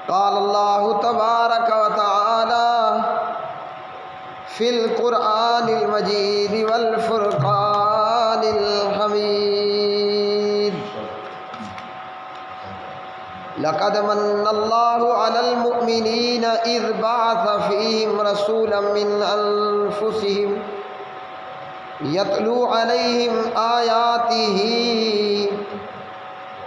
قال اللہ تبارک و تعالی فی القرآن المجید والفرقان الحمید لقد من اللہ علی المؤمنین اذ بعث فیہم رسولا من انفسہم یتلو علیہم آیاتہ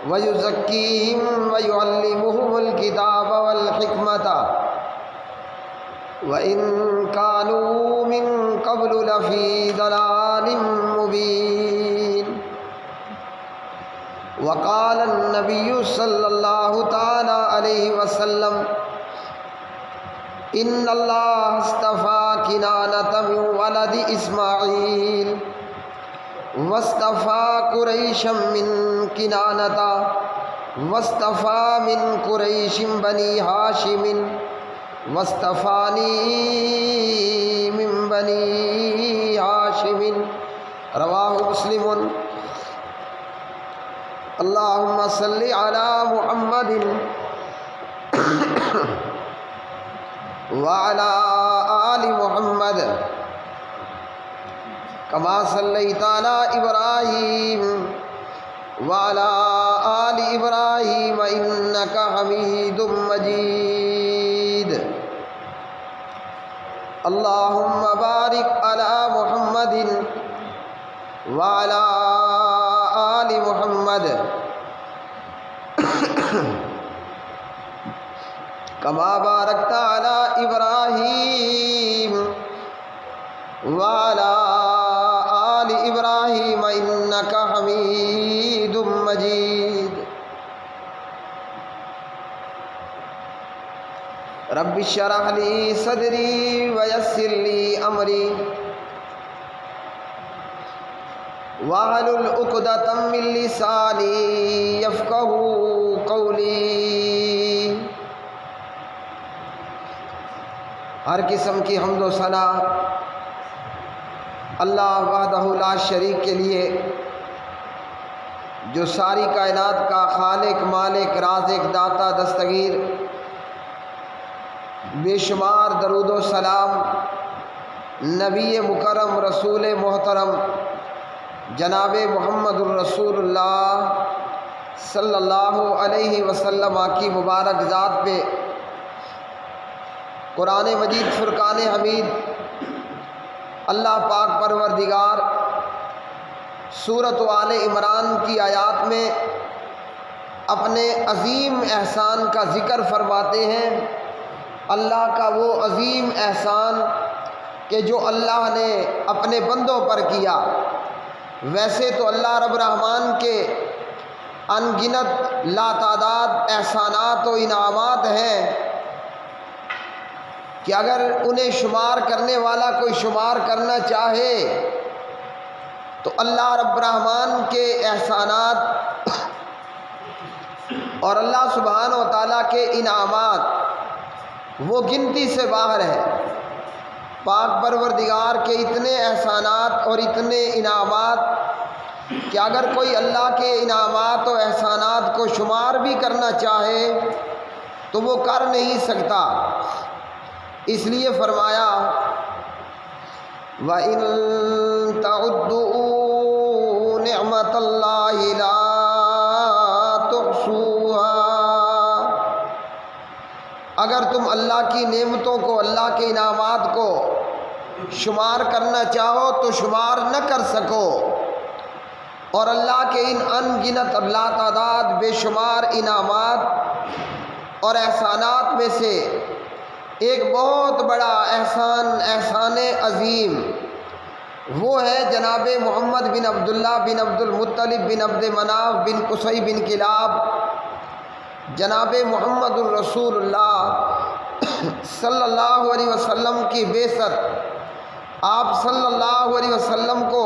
وَيُزَكِّيهِمْ وَيُعَلِّمُهُمُ الْكِتَابَ وَالْحِكْمَةَ وَإِنْ كَانُوا مِنْ قَبْلُ لَفِي ضَلَالٍ مُبِينٍ وَقَالَ النَّبِيُّ صَلَّى اللَّهُ تَعَالَى عَلَيْهِ وَسَلَّمَ إِنَّ اللَّهَ اصْطَفَى كِنَانَةَ مِنْ وَلَدِ إِسْمَاعِيلَ وَاصْطَفَى قُرَيْشًا مِّن كِنَانَةَ وَاصْطَفَى مِن قُرَيْشٍ بَنِي هَاشِمٍ وَاصْطَفَانِي مِن بَنِي هَاشِمٍ رواہ مسلم۔ اللہم صلی علی محمد وعلی آل محمد کما صلیت علی ابراہیم وعلی آل ابراہیم انک حمید مجید۔ اللہم بارک علی محمد وعلی آل محمد کما بارکت علی ابراہیم وعلی آل ابراہیم انک حمید مجید۔ رب اشرح لی صدری ویسر لی امری واحلل عقدۃ من لسانی یفقہوا قولی۔ ہر قسم کی حمد و ثنا اللہ وحدہ لا شریک کے لیے، جو ساری کائنات کا خالق، مالک، رازق، داتا، دستگیر۔ بے شمار درود و سلام نبی مکرم، رسول محترم جناب محمد الرسول اللہ صلی اللہ علیہ وسلم کی مبارک ذات پہ، قرآن مجید فرقان حمید اللہ پاک پروردگار سورۃ آل عمران کی آیات میں اپنے عظیم احسان کا ذکر فرماتے ہیں۔ اللہ کا وہ عظیم احسان کہ جو اللہ نے اپنے بندوں پر کیا۔ ویسے تو اللہ رب الرحمن کے ان گنت لاتعداد احسانات و انعامات ہیں کہ اگر انہیں شمار کرنے والا کوئی شمار کرنا چاہے تو اللہ رب الرحمن کے احسانات اور اللہ سبحانہ و تعالیٰ کے انعامات وہ گنتی سے باہر ہے۔ پاک پروردگار کے اتنے احسانات اور اتنے انعامات کہ اگر کوئی اللہ کے انعامات و احسانات کو شمار بھی کرنا چاہے تو وہ کر نہیں سکتا۔ اس لیے فرمایا وَإِن تَعُدُّوا نِعْمَةَ اللَّهِ لَا تُحْصُوهَا۔ اگر تم اللہ کی نعمتوں کو، اللہ کے انعامات کو شمار کرنا چاہو تو شمار نہ کر سکو۔ اور اللہ کے ان ان گنت لا تعداد بے شمار انعامات اور احسانات میں سے ایک بہت بڑا احسان، احسان عظیم، وہ ہے جناب محمد بن عبداللہ بن عبد المطلب بن عبد مناف بن قصی بن کلاب، جناب محمد الرسول اللہ صلی اللہ علیہ وسلم کی بعثت، آپ صلی اللہ علیہ وسلم کو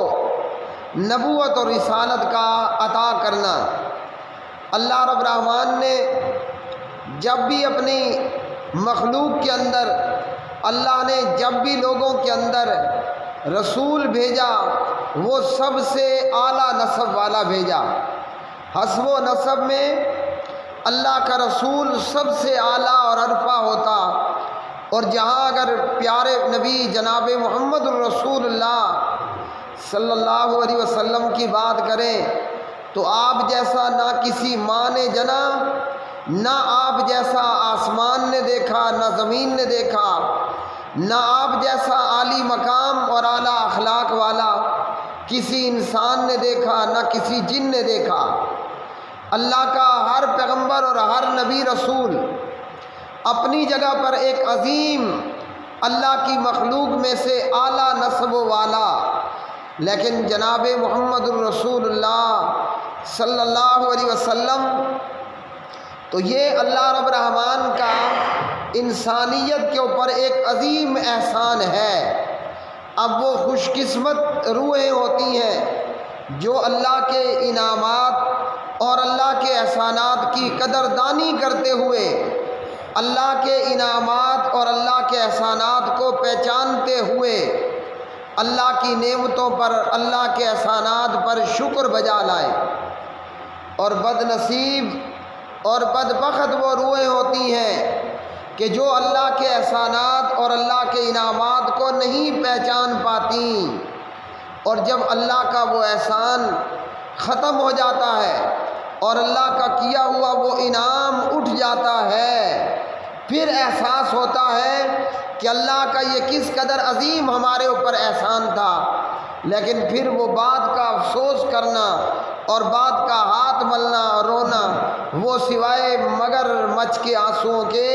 نبوت اور رسالت کا عطا کرنا۔ اللہ رب الرحمن نے جب بھی اپنی مخلوق کے اندر، اللہ نے جب بھی لوگوں کے اندر رسول بھیجا وہ سب سے اعلیٰ نسب والا بھیجا۔ حسب و نسب میں اللہ کا رسول سب سے اعلیٰ اور عرفہ ہوتا، اور جہاں اگر پیارے نبی جناب محمد الرسول اللہ صلی اللہ علیہ وسلم کی بات کریں تو آپ جیسا نہ کسی ماں نے جنا، نہ آپ جیسا آسمان نے دیکھا، نہ زمین نے دیکھا، نہ آپ جیسا عالی مقام اور اعلیٰ اخلاق والا کسی انسان نے دیکھا، نہ کسی جن نے دیکھا۔ اللہ کا ہر پیغمبر اور ہر نبی رسول اپنی جگہ پر ایک عظیم اللہ کی مخلوق میں سے اعلیٰ نسب والا، لیکن جناب محمد الرسول اللہ صلی اللہ علیہ وسلم تو یہ اللہ رب الرحمن کا انسانیت کے اوپر ایک عظیم احسان ہے۔ اب وہ خوش قسمت روحیں ہوتی ہیں جو اللہ کے انعامات اور اللہ کے احسانات کی قدردانی کرتے ہوئے اللہ کے انعامات اور اللہ کے احسانات کو پہچانتے ہوئے اللہ کی نعمتوں پر، اللہ کے احسانات پر شکر بجا لائے۔ اور بد نصیب اور بدبخت وہ روحیں ہوتی ہیں کہ جو اللہ کے احسانات اور اللہ کے انعامات کو نہیں پہچان پاتی، اور جب اللہ کا وہ احسان ختم ہو جاتا ہے اور اللہ کا کیا ہوا وہ انعام اٹھ جاتا ہے، پھر احساس ہوتا ہے کہ اللہ کا یہ کس قدر عظیم ہمارے اوپر احسان تھا، لیکن پھر وہ بات کا افسوس کرنا اور بات کا ہاتھ ملنا اور رونا وہ سوائے مگر مچھ کے آنسوؤں کے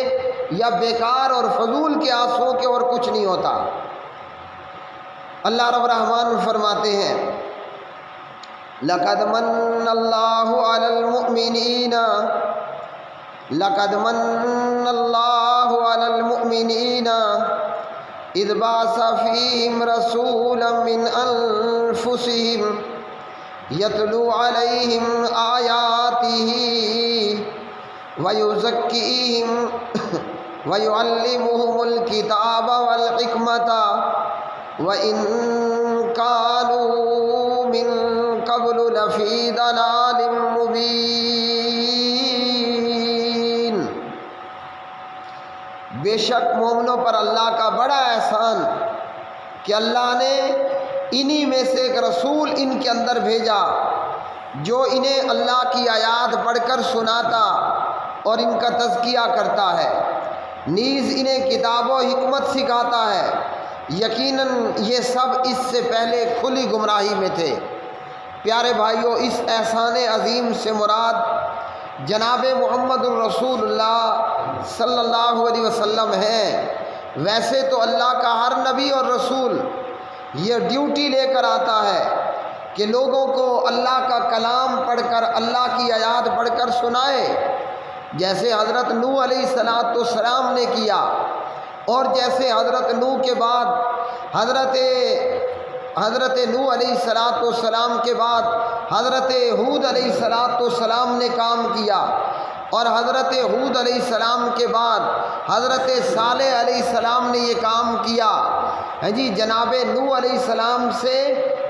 یا بیکار اور فضول کے آنسوؤں کے اور کچھ نہیں ہوتا۔ اللہ رب الرحمن فرماتے ہیں لَقَدْ مَنَّ اللَّهُ عَلَى الْمُؤْمِنِينَ لَقَدْ مَنَّ اللَّهُ عَلَى الْمُؤْمِنِينَ إِذْ بَعَثَ فِيهِمْ رَسُولًا مِّنْ أَنفُسِهِمْ يَتْلُو عَلَيْهِمْ آيَاتِهِ وَيُزَكِّيهِمْ وَيُعَلِّمُهُمُ الْكِتَابَ وَالْحِكْمَةَ وَإِن كَانُوا مِن قَبْلُ لَفِي ضَلَالٍ مُّبِينٍ۔ بے شک مومنوں پر اللہ کا بڑا احسان کہ اللہ نے انہی میں سے ایک رسول ان کے اندر بھیجا جو انہیں اللہ کی آیات پڑھ کر سناتا اور ان کا تزکیہ کرتا ہے، نیز انہیں کتاب و حکمت سکھاتا ہے۔ یقیناً یہ سب اس سے پہلے کھلی گمراہی میں تھے۔ پیارے بھائیوں، اس احسان عظیم سے مراد جناب محمد الرسول اللہ صلی اللہ علیہ وسلم ہیں۔ ویسے تو اللہ کا ہر نبی اور رسول یہ ڈیوٹی لے کر آتا ہے کہ لوگوں کو اللہ کا کلام پڑھ کر، اللہ کی آیات پڑھ کر سنائے، جیسے حضرت نوح علیہ السلام نے کیا، اور جیسے حضرت نوح کے بعد حضرت نوح علیہ السلام کے بعد حضرت ہود علیہ السلام نے کام کیا، اور حضرت ہود علیہ السلام کے بعد حضرت صالح علیہ السلام نے یہ کام کیا۔ جی جناب نوح علیہ السلام سے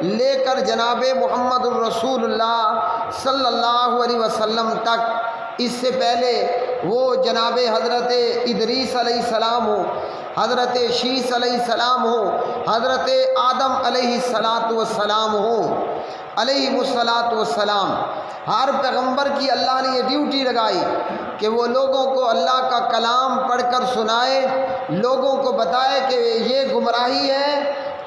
لے کر جناب محمد الرسول اللہ صلی اللہ علیہ وسلم تک، اس سے پہلے وہ جناب حضرت ادریس علیہ السلام ہو، حضرت شیس علیہ السلام ہو، حضرت آدم علیہ السلام ہو، علیہ السلام۔ ہر پیغمبر کی اللہ نے یہ ڈیوٹی لگائی کہ وہ لوگوں کو اللہ کا کلام پڑھ کر سنائے، لوگوں کو بتائے کہ یہ گمراہی ہے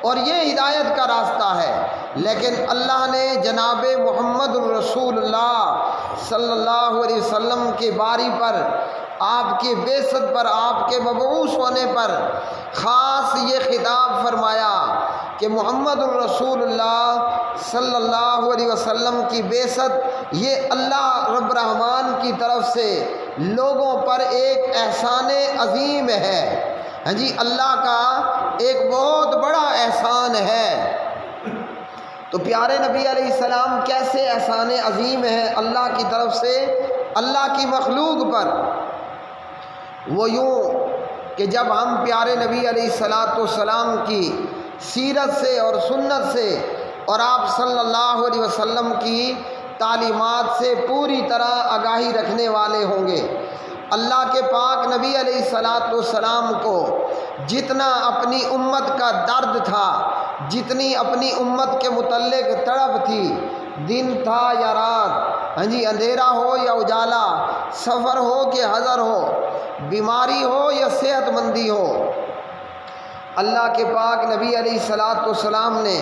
اور یہ ہدایت کا راستہ ہے۔ لیکن اللہ نے جناب محمد الرسول اللہ صلی اللہ علیہ وسلم کی باری پر، آپ کی بعثت پر، آپ کے مبعوث ہونے پر خاص یہ خطاب فرمایا کہ محمد الرسول اللہ صلی اللہ علیہ وسلم کی بعثت یہ اللہ رب الرحمن کی طرف سے لوگوں پر ایک احسان عظیم ہے۔ ہاں جی، اللہ کا ایک بہت بڑا احسان ہے۔ تو پیارے نبی علیہ السلام کیسے احسان عظیم ہے اللہ کی طرف سے اللہ کی مخلوق پر؟ وہ یوں کہ جب ہم پیارے نبی علیہ السلام کی سیرت سے اور سنت سے اور آپ صلی اللہ علیہ وسلم کی تعلیمات سے پوری طرح آگاہی رکھنے والے ہوں گے۔ اللہ کے پاک نبی علیہ السلام کو جتنا اپنی امت کا درد تھا، جتنی اپنی امت کے متعلق تڑپ تھی، دن تھا یا رات، اندھیرا ہو یا اجالا، سفر ہو کہ حضر ہو، بیماری ہو یا صحت مندی ہو، اللہ کے پاک نبی علیہ السلام نے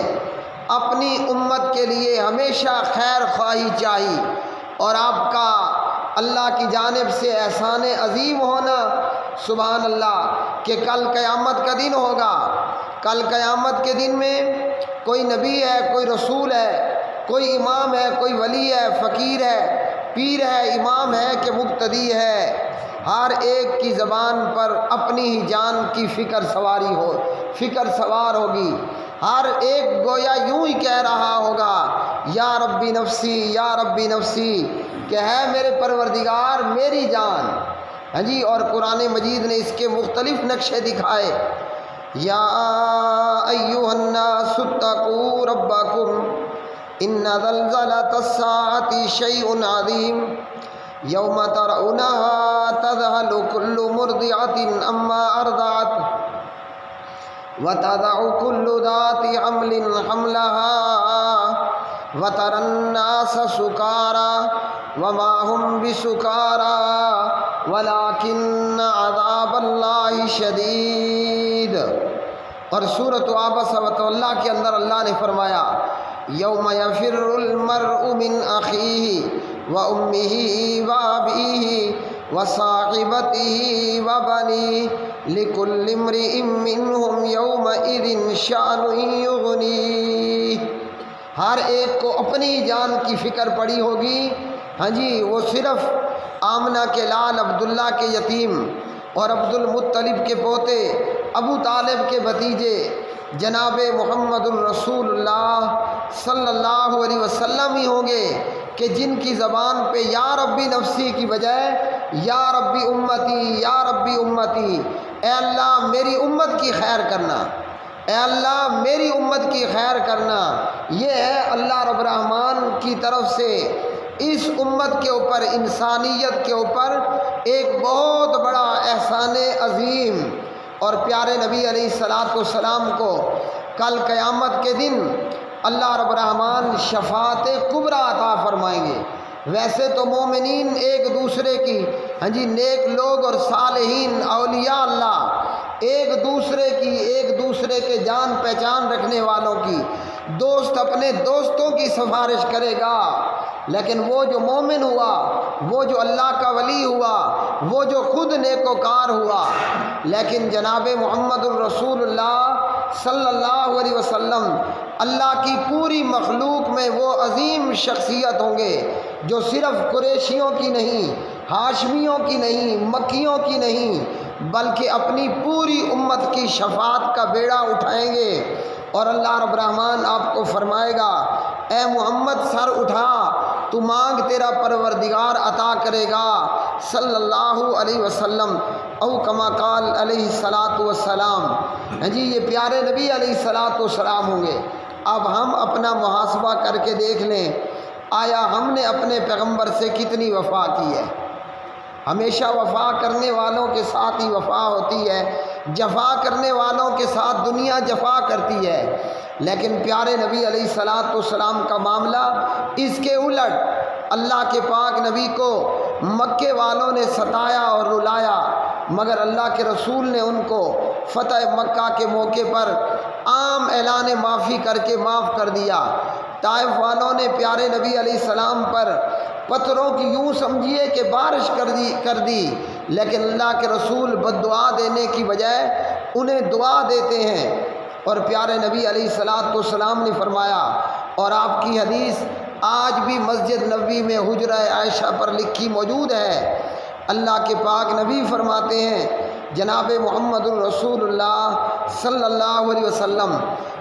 اپنی امت کے لیے ہمیشہ خیر خواہی چاہی، اور آپ کا اللہ کی جانب سے احسان عظیم ہونا، سبحان اللہ، کہ کل قیامت کا دن ہوگا۔ کل قیامت کے دن میں کوئی نبی ہے، کوئی رسول ہے، کوئی امام ہے، کوئی ولی ہے، فقیر ہے، پیر ہے، امام ہے کہ مقتدی ہے، ہر ایک کی زبان پر اپنی ہی جان کی فکر سوار ہوگی۔ ہر ایک گویا یوں ہی کہہ رہا ہوگا، یا ربی نفسی یا ربی نفسی، کہ ہے میرے پروردگار میری جان۔ اور قرآن مجید نے اس کے مختلف نقشے دکھائے، یا ایھا الناس اتقوا ربکم ان زلزلۃ الساعۃ شیء عظیم یوم ترونها تذہل کل مرضعۃ عما ارضعت وتضع كل ذات حمل حملها وترى الناس سكارى وما هم بسكارى ولكن عذاب الله شدید۔ اور سورۃ عبس وتولی کے اندر اللہ نے فرمایا، یوم یفر المرء من اخیہ وامہ وابیہ وصاحبته وبنیہ لکل امرئ منہم یومئذ شأن یغنیہ۔ ہر ایک کو اپنی جان کی فکر پڑی ہوگی، وہ صرف آمنہ کے لال عبداللہ کے یتیم اور عبد المطلب کے پوتے ابو طالب کے بھتیجے جناب محمد الرسول اللہ صلی اللہ علیہ وسلم ہی ہوں گے کہ جن کی زبان پہ یا ربی نفسی کی بجائے یا ربی امتی یا ربی امتی، اے اللہ میری امت کی خیر کرنا، اے اللہ میری امت کی خیر کرنا۔ یہ ہے اللہ رب الرحمن کی طرف سے اس امت کے اوپر، انسانیت کے اوپر ایک بہت بڑا احسان عظیم۔ اور پیارے نبی علیہ السلام کو کل قیامت کے دن اللہ رب الرحمن شفاعت کبریٰ عطا فرمائیں گے۔ ویسے تو مومنین ایک دوسرے کی نیک لوگ اور صالحین اولیاء اللہ ایک دوسرے کے جان پہچان رکھنے والوں کی، دوست اپنے دوستوں کی سفارش کرے گا، لیکن وہ جو مومن ہوا، وہ جو اللہ کا ولی ہوا، وہ جو خود نیکوکار ہوا، لیکن جناب محمد الرسول اللہ صلی اللہ علیہ وسلم اللہ کی پوری مخلوق میں وہ عظیم شخصیت ہوں گے جو صرف قریشیوں کی نہیں، ہاشمیوں کی نہیں، مکیوں کی نہیں، بلکہ اپنی پوری امت کی شفاعت کا بیڑا اٹھائیں گے۔ اور اللہ رب الرحمن آپ کو فرمائے گا، اے محمد سر اٹھا، تو مانگ تیرا پروردگار عطا کرے گا صلی اللہ علیہ وسلم، او کما قال علیہ السلام۔ یہ پیارے نبی علیہ السلام ہوں گے۔ اب ہم اپنا محاسبہ کر کے دیکھ لیں، آیا ہم نے اپنے پیغمبر سے کتنی وفا کی ہے؟ ہمیشہ وفا کرنے والوں کے ساتھ ہی وفا ہوتی ہے، جفا کرنے والوں کے ساتھ دنیا جفا کرتی ہے، لیکن پیارے نبی علیہ السلام کا معاملہ اس کے الٹ۔ اللہ کے پاک نبی کو مکے والوں نے ستایا اور رلایا، مگر اللہ کے رسول نے ان کو فتح مکہ کے موقع پر عام اعلان معافی کر کے معاف کر دیا۔ طائف والوں نے پیارے نبی علیہ السلام پر پتھروں کی یوں سمجھیے کہ بارش کر دی، لیکن اللہ کے رسول بد دعا دینے کی بجائے انہیں دعا دیتے ہیں۔ اور پیارے نبی علیہ السلام نے فرمایا، اور آپ کی حدیث آج بھی مسجد نبوی میں حجرہ عائشہ پر لکھی موجود ہے، اللہ کے پاک نبی فرماتے ہیں جناب محمد الرسول اللہ صلی اللہ علیہ وسلم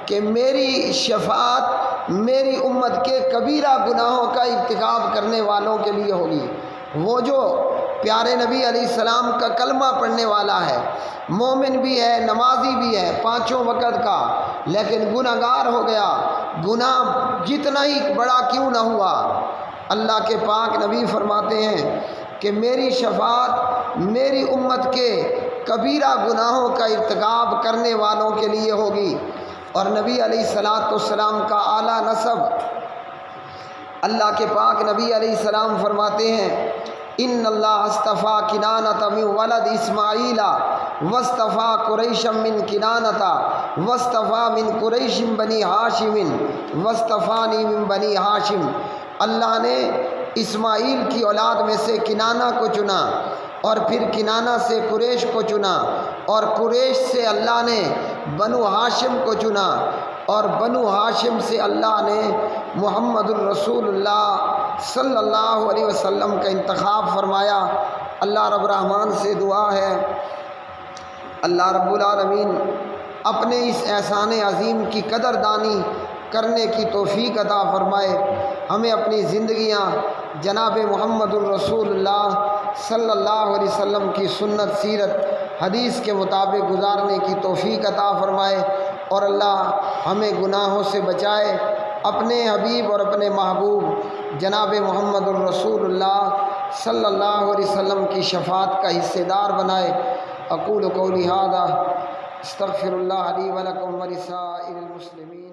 کہ میری شفاعت میری امت کے کبیرہ گناہوں کا ارتکاب کرنے والوں کے لیے ہوگی۔ وہ جو پیارے نبی علیہ السلام کا کلمہ پڑھنے والا ہے، مومن بھی ہے، نمازی بھی ہے 5 وقت کا، لیکن گناہگار ہو گیا، گناہ جتنا ہی بڑا کیوں نہ ہوا، اللہ کے پاک نبی فرماتے ہیں کہ میری شفاعت میری امت کے کبیرہ گناہوں کا ارتکاب کرنے والوں کے لیے ہوگی۔ اور نبی علیہ الصلاۃ والسلام کا اعلیٰ نسب، اللہ کے پاک نبی علیہ السلام فرماتے ہیں ان اللہ اصطفیٰ کنانۃ من ولد اسماعیل واصطفیٰ قریش من کنانۃ واصطفیٰ من قریش بنی ہاشم واصطفانی من بنی ہاشم۔ اللہ نے اسماعیل کی اولاد میں سے کنانہ کو چنا، اور پھر کنانہ سے قریش کو چنا، اور قریش سے اللہ نے بنو ہاشم کو چنا، اور بنو ہاشم سے اللہ نے محمد الرسول اللہ صلی اللہ علیہ وسلم کا انتخاب فرمایا۔ اللہ رب الرحمن سے دعا ہے اللہ رب العالمین اپنے اس احسان عظیم کی قدر دانی کرنے کی توفیق عطا فرمائے، ہمیں اپنی زندگیاں جناب محمد الرسول اللہ صلی اللہ علیہ وسلم کی سنت سیرت حدیث کے مطابق گزارنے کی توفیق عطا فرمائے، اور اللہ ہمیں گناہوں سے بچائے، اپنے حبیب اور اپنے محبوب جناب محمد الرسول اللہ صلی اللہ علیہ وسلم کی شفاعت کا حصہ دار بنائے۔ اقول قولی ھذا استغفر اللہ لی ولکم ولسائر المسلمین۔